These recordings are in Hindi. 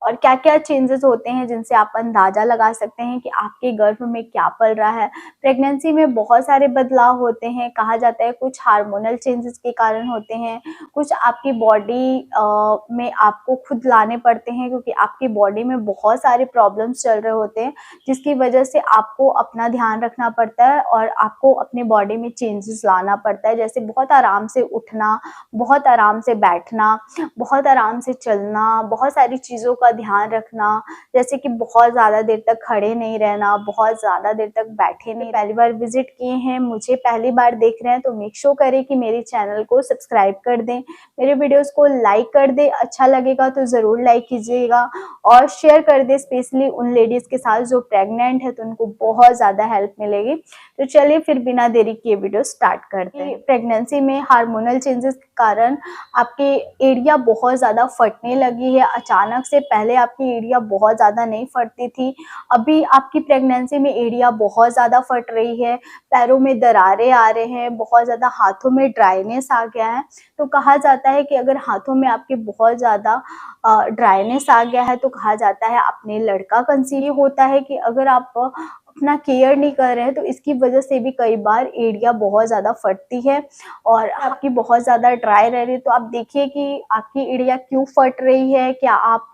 और क्या-क्या चेंजेस होते हैं जिनसे आप अंदाज़ा लगा सकते हैं कि आपके गर्भ में क्या पल रहा है। प्रेगनेंसी में बहुत सारे बदलाव होते हैं, कहा जाता है कुछ हार्मोनल चेंजेस के कारण होते हैं, कुछ आपकी बॉडी में आपको खुद लाने पड़ते हैं क्योंकि आपकी बॉडी में बहुत सारे प्रॉब्लम्स चल रहे होते हैं, जिसकी वजह से आपको अपना ध्यान रखना पड़ता है और आपको अपनी बॉडी में चेंजेस लाना पड़ता है। जैसे बहुत आराम से उठना, बहुत आराम से बैठना, बहुत आराम से चलना, बहुत सारी चीज़ों का ध्यान रखना, जैसे कि बहुत ज़्यादा देर तक खड़े नहीं रहना, बहुत ज़्यादा देर तक बैठे नहीं। पहली बार विज़िट किए हैं, मुझे पहली बार देख रहे हैं तो मेक श्योर करें कि मेरे चैनल को सब्सक्राइब कर दें, मेरे वीडियोज़ को लाइक कर दें, अच्छा लगेगा तो ज़रूर लाइक कीजिएगा और शेयर कर दें स्पेशली उन लेडीज़ के साथ जो प्रेग्नेंट है तो उनको बहुत ज़्यादा हेल्प मिलेगी। तो चलिए फिर बिना देरी किए वीडियो स्टार्ट करते हैं। प्रेगनेंसी में हार्मोनल चेंजेस के कारण आपके एड़ियाँ बहुत ज़्यादा फटने लगी है अचानक से। पहले आपकी एड़ियाँ बहुत ज़्यादा नहीं फटती थी, अभी आपकी प्रेगनेंसी में एड़ियाँ बहुत ज़्यादा फट रही है, पैरों में दरारें आ रहे हैं, बहुत ज़्यादा हाथों में ड्राइनेस आ गया है। तो कहा जाता है कि अगर हाथों में आपके बहुत ज़्यादा ड्राइनेस आ गया है तो कहा जाता है आपने लड़का कंसीव होता है कि अगर आप अपना केयर नहीं कर रहे हैं तो इसकी वजह से भी कई बार एड़ियाँ बहुत ज़्यादा फटती है और आपकी बहुत ज़्यादा ड्राई रह रही है। तो आप देखिए कि आपकी एड़ियाँ क्यों फट रही है, क्या आप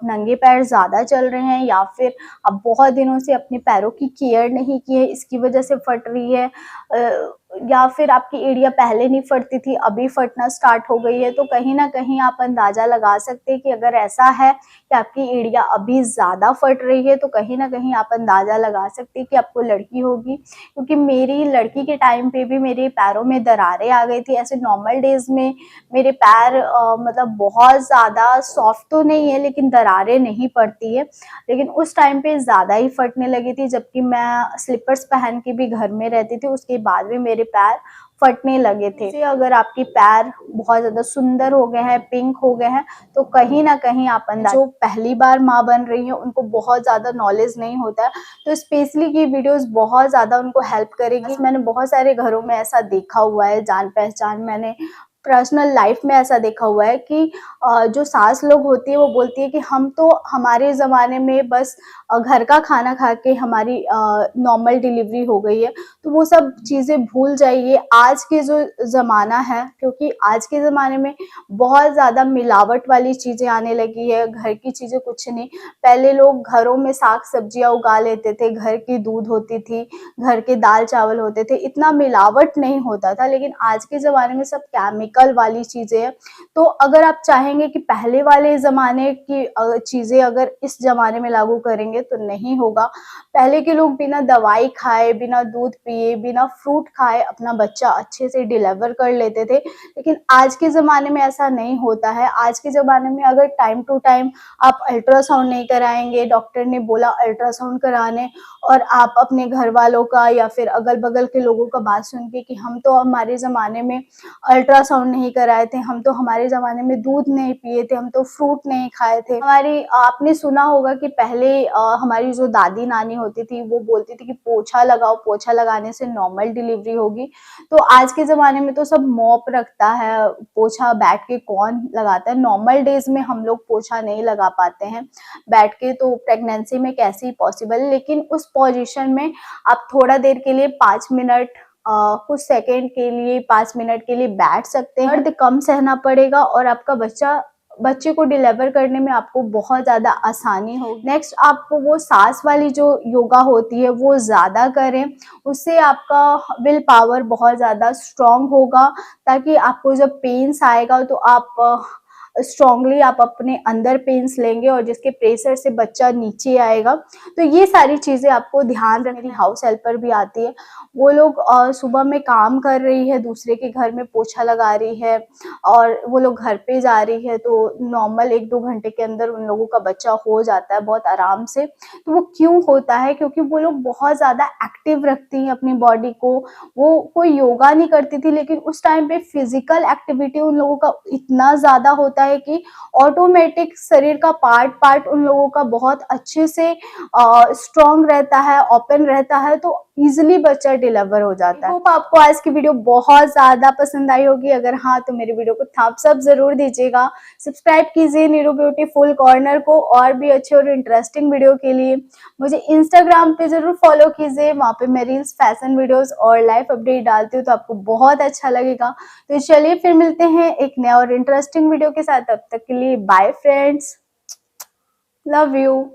नंगे पैर ज़्यादा चल रहे हैं या फिर आप बहुत दिनों से अपने पैरों की केयर नहीं की है इसकी वजह से फट रही है, या फिर आपकी एड़ियाँ पहले नहीं फटती थी अभी फटना स्टार्ट हो गई है। तो कहीं ना कहीं आप अंदाज़ा लगा सकते हैं कि अगर ऐसा है कि आपकी एड़ियाँ अभी ज़्यादा फट रही है तो कहीं ना कहीं आप अंदाज़ा लगा सकते हैं कि आपको लड़की होगी, क्योंकि मेरी लड़की के टाइम पे भी मेरे पैरों में दरारें आ गई थी। ऐसे नॉर्मल डेज में मेरे पैर मतलब बहुत ज़्यादा सॉफ्ट तो नहीं है लेकिन दरारें नहीं पड़ती है, लेकिन उस टाइम पे ज़्यादा ही फटने लगी थी। जबकि मैं स्लीपर्स पहन के भी घर में रहती थी उसके बाद भी मेरे पैर फटने लगे थे। जैसे अगर आपके पैर बहुत ज़्यादा सुंदर हो गए हैं, पिंक हो गए हैं, तो कहीं ना कहीं आप जो पहली बार माँ बन रही है उनको बहुत ज़्यादा नॉलेज नहीं होता है, तो स्पेशली ये वीडियोस बहुत ज़्यादा उनको हेल्प करेगी। मैंने बहुत सारे घरों में ऐसा देखा हुआ है, जान पहचान मैंने पर्सनल लाइफ में ऐसा देखा हुआ है कि जो सास लोग होती है वो बोलती है कि हम तो हमारे ज़माने में बस घर का खाना खा के हमारी नॉर्मल डिलीवरी हो गई है। तो वो सब चीज़ें भूल जाइए, आज के जो ज़माना है, क्योंकि आज के ज़माने में बहुत ज़्यादा मिलावट वाली चीज़ें आने लगी है, घर की चीज़ें कुछ नहीं। पहले लोग घरों में साग सब्जियाँ उगा लेते थे, घर की दूध होती थी, घर के दाल चावल होते थे, इतना मिलावट नहीं होता था। लेकिन आज के ज़माने में सब केमिकल वाली चीज़ें हैं। तो अगर आप चाहेंगे कि पहले वाले ज़माने की चीज़ें अगर इस ज़माने में लागू करेंगे तो नहीं होगा। पहले के लोग बिना दवाई खाए, बिना दूध पिए, बिना फ्रूट खाए अपना बच्चा अच्छे से डिलीवर कर लेते थे, लेकिन आज के ज़माने में ऐसा नहीं होता है। आज के ज़माने में अगर टाइम टू टाइम आप अल्ट्रासाउंड नहीं कराएंगे, डॉक्टर ने बोला अल्ट्रासाउंड कराने, और आप अपने घर वालों का या फिर अगल बगल के लोगों का बात सुन के कि हम तो हमारे ज़माने में अल्ट्रासाउंड नहीं कराए थे, हम तो हमारे ज़माने में दूध नहीं पिए थे, हम तो फ्रूट नहीं खाए थे। हमारी आपने सुना होगा कि पहले हमारी जो दादी नानी होती थी वो बोलती थी कि पोछा लगाओ, पोछा लगाने से नॉर्मल डिलीवरी होगी। तो आज के ज़माने में तो सब मॉप रखता है, पोछा बैठ के कौन लगाता है। नॉर्मल डेज में हम लोग पोछा नहीं लगा पाते हैं बैठ के, तो प्रेगनेंसी में कैसे ही पॉसिबल। लेकिन उस पोजीशन में आप थोड़ा देर के लिए 5 मिनट कुछ सेकंड के लिए 5 मिनट के लिए बैठ सकते हैं। दर्द कम सहना पड़ेगा और आपका बच्चे को डिलीवर करने में आपको बहुत ज़्यादा आसानी होगी। नेक्स्ट आपको वो सांस वाली जो योगा होती है वो ज़्यादा करें, उससे आपका विल पावर बहुत ज़्यादा स्ट्रॉन्ग होगा, ताकि आपको जब पेन्स आएगा तो आप स्ट्रॉन्गली आप अपने अंदर पेन्स लेंगे और जिसके प्रेशर से बच्चा नीचे आएगा। तो ये सारी चीज़ें आपको ध्यान रखनी। मेरी हाउस हेल्पर भी आती है, वो लोग सुबह में काम कर रही है, दूसरे के घर में पोछा लगा रही है और वो लोग घर पे जा रही है, तो नॉर्मल 1-2 घंटे के अंदर उन लोगों का बच्चा हो जाता है बहुत आराम से। तो वो क्यों होता है? क्योंकि वो लोग बहुत ज़्यादा एक्टिव रखती हैं अपनी बॉडी को। वो कोई योगा नहीं करती थी, लेकिन उस टाइम पे फिजिकल एक्टिविटी उन लोगों का इतना ज़्यादा होता है कि ऑटोमेटिक शरीर का पार्ट पार्ट उन लोगों का बहुत अच्छे से स्ट्रॉन्ग रहता है, ओपन रहता है। तो इजिली बच्चा डिलीवर हो जाता है। होप आपको आज की वीडियो बहुत ज्यादा पसंद आई होगी। अगर हाँ तो मेरे वीडियो को थम्स अप जरूर दीजिएगा। सब्सक्राइब कीजिए नीरू ब्यूटीफुल कॉर्नर को और भी अच्छे और इंटरेस्टिंग वीडियो के लिए। मुझे इंस्टाग्राम पे जरूर फॉलो कीजिए, वहाँ पे मैं रील्स, फैशन वीडियोस और लाइफ अपडेट डालती हूँ, तो आपको बहुत अच्छा लगेगा। तो चलिए फिर मिलते हैं एक नया और इंटरेस्टिंग वीडियो के साथ। तब तक के लिए बाय फ्रेंड्स, लव यू।